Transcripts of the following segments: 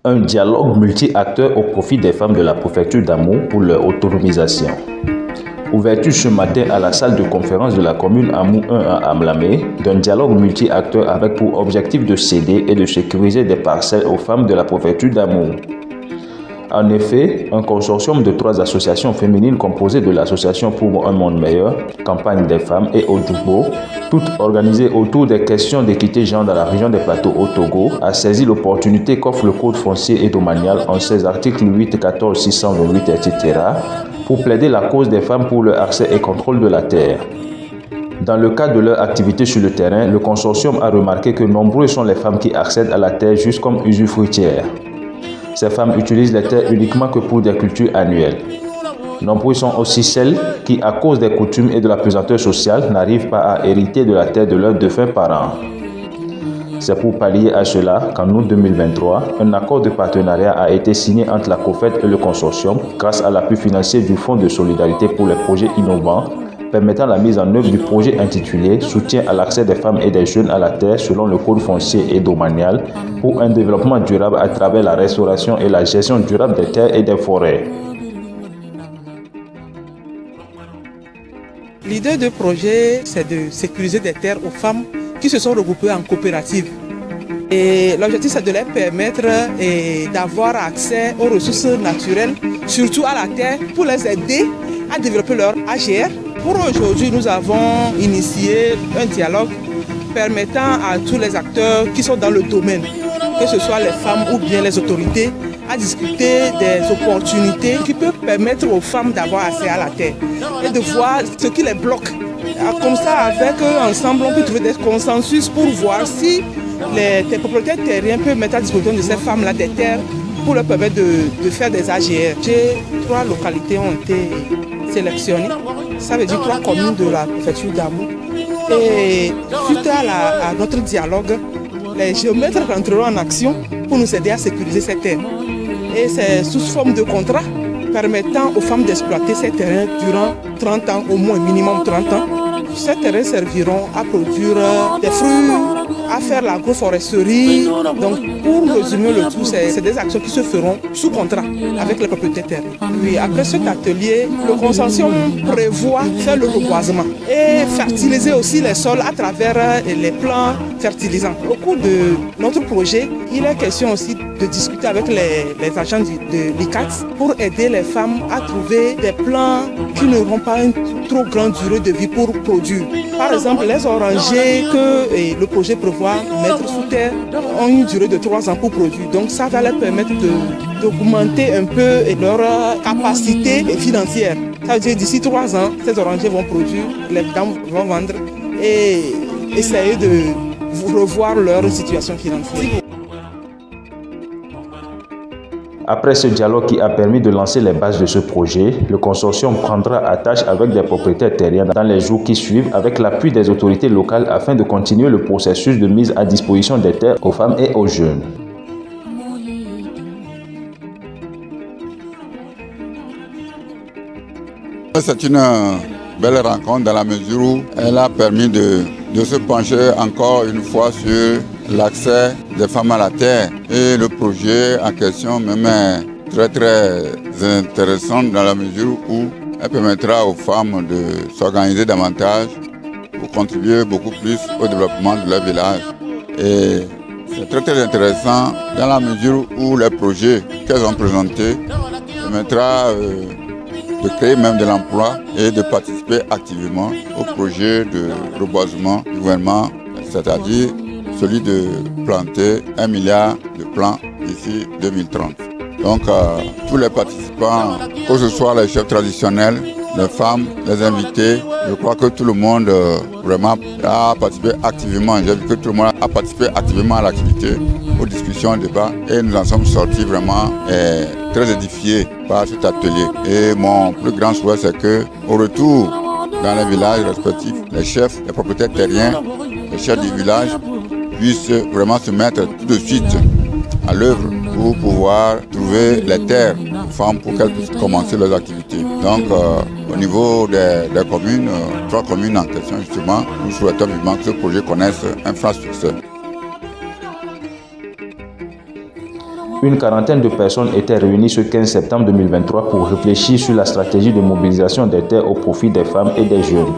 Un dialogue multi-acteurs au profit des femmes de la préfecture d'Amou pour leur autonomisation. Ouverture ce matin à la salle de conférence de la commune Amou 1 à Amlamé d'un dialogue multi-acteurs avec pour objectif de céder et de sécuriser des parcelles aux femmes de la préfecture d'Amou. En effet, un consortium de 3 associations féminines composées de l'Association pour un monde meilleur, Campagne des femmes et Ojubo, toutes organisées autour des questions d'équité genre dans la région des plateaux au Togo, a saisi l'opportunité qu'offre le Code foncier et domanial en ses articles 8, 14, 628, etc. pour plaider la cause des femmes pour leur accès et contrôle de la terre. Dans le cadre de leur activité sur le terrain, le consortium a remarqué que nombreuses sont les femmes qui accèdent à la terre juste comme usufruitières. Ces femmes utilisent les terres uniquement que pour des cultures annuelles. Nombreuses sont aussi celles qui, à cause des coutumes et de la pesanteur sociale, n'arrivent pas à hériter de la terre de leurs défunts parents. C'est pour pallier à cela qu'en août 2023, un accord de partenariat a été signé entre la COFED et le consortium grâce à l'appui financier du Fonds de solidarité pour les projets innovants, permettant la mise en œuvre du projet intitulé « Soutien à l'accès des femmes et des jeunes à la terre selon le Code foncier et domanial pour un développement durable à travers la restauration et la gestion durable des terres et des forêts ». L'idée du projet, c'est de sécuriser des terres aux femmes qui se sont regroupées en coopérative. Et l'objectif, c'est de leur permettre d'avoir accès aux ressources naturelles, surtout à la terre, pour les aider à développer leur AGR. Pour aujourd'hui, nous avons initié un dialogue permettant à tous les acteurs qui sont dans le domaine, que ce soit les femmes ou bien les autorités, à discuter des opportunités qui peuvent permettre aux femmes d'avoir accès à la terre et de voir ce qui les bloque. Comme ça, avec eux, ensemble, on peut trouver des consensus pour voir si les propriétaires terriens peuvent mettre à disposition de ces femmes-là des terres pour leur permettre de faire des AGR. 3 localités ont été sélectionnées, ça veut dire 3 communes de la préfecture d'Amou. Et suite à notre dialogue, les géomètres rentreront en action pour nous aider à sécuriser ces terres. Et c'est sous forme de contrat permettant aux femmes d'exploiter ces terrains durant 30 ans, au moins minimum 30 ans. Ces terrains serviront à produire des fruits, à faire l'agroforesterie. Donc pour résumer le tout, c'est des actions qui se feront sous contrat avec les propriétaires. Oui, après cet atelier, le consortium prévoit faire le reboisement et fertiliser aussi les sols à travers les plants fertilisants. Au cours de notre projet, il est question aussi de discuter avec les agents de l'ICAT pour aider les femmes à trouver des plants qui n'auront pas une trop grande durée de vie pour produire. Par exemple, les orangers que le projet prévoit mettre sous terre ont une durée de 3 ans pour produire. Donc ça va leur permettre d'augmenter un peu leur capacité financière. Ça veut dire d'ici 3 ans, ces orangers vont produire, les dames vont vendre et essayer de revoir leur situation financière. Après ce dialogue qui a permis de lancer les bases de ce projet, le consortium prendra attache avec des propriétaires terriens dans les jours qui suivent avec l'appui des autorités locales afin de continuer le processus de mise à disposition des terres aux femmes et aux jeunes. C'est une belle rencontre dans la mesure où elle a permis de se pencher encore une fois sur l'accès des femmes à la terre. Et le projet en question même est très intéressant dans la mesure où elle permettra aux femmes de s'organiser davantage pour contribuer beaucoup plus au développement de leur village. Et c'est très intéressant dans la mesure où les projets qu'elles ont présentés permettra de créer même de l'emploi et de participer activement au projet de reboisement du gouvernement, c'est-à-dire celui de planter 1 milliard de plants d'ici 2030. Donc tous les participants, que ce soit les chefs traditionnels, les femmes, les invités, je crois que tout le monde vraiment a participé activement. J'ai vu que tout le monde a participé activement à l'activité, aux discussions, aux débats et nous en sommes sortis vraiment très édifiés par cet atelier. Et mon plus grand souhait, c'est qu'au retour dans les villages respectifs, les chefs, les propriétaires terriens, les chefs du village puissent vraiment se mettre tout de suite à l'œuvre pour pouvoir trouver les terres aux femmes pour qu'elles puissent commencer leurs activités. Donc au niveau des communes, 3 communes en question justement, nous souhaitons vivement que ce projet connaisse un franc succès. Une quarantaine de personnes étaient réunies ce 15 septembre 2023 pour réfléchir sur la stratégie de mobilisation des terres au profit des femmes et des jeunes.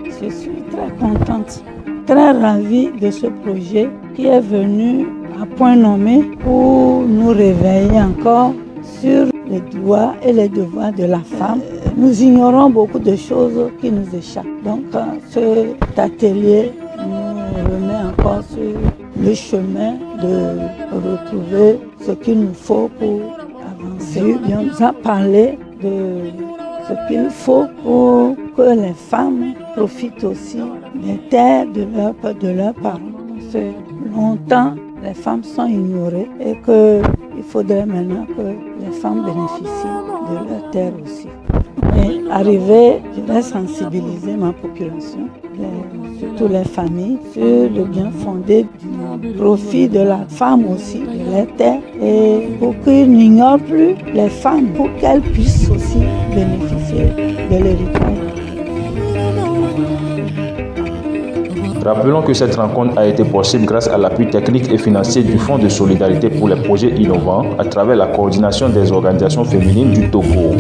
Je suis très contente, très ravie de ce projet qui est venu à point nommé pour nous réveiller encore sur les droits et les devoirs de la femme. Nous ignorons beaucoup de choses qui nous échappent. Donc cet atelier nous remet encore sur le chemin de retrouver ce qu'il nous faut pour avancer. On nous a parlé de ce qu'il faut pour que les femmes profitent aussi des terres de leurs parents. Parce que longtemps, les femmes sont ignorées et qu'il faudrait maintenant que les femmes bénéficient de leurs terres aussi. Et arriver, je vais sensibiliser ma population, surtout les familles, sur le bien fondé du profit de la femme aussi, de leurs terres, et pour qu'ils n'ignorent plus les femmes, pour qu'elles puissent aussi bénéficier de l'héritage. Rappelons que cette rencontre a été possible grâce à l'appui technique et financier du Fonds de solidarité pour les projets innovants à travers la coordination des organisations féminines du Togo.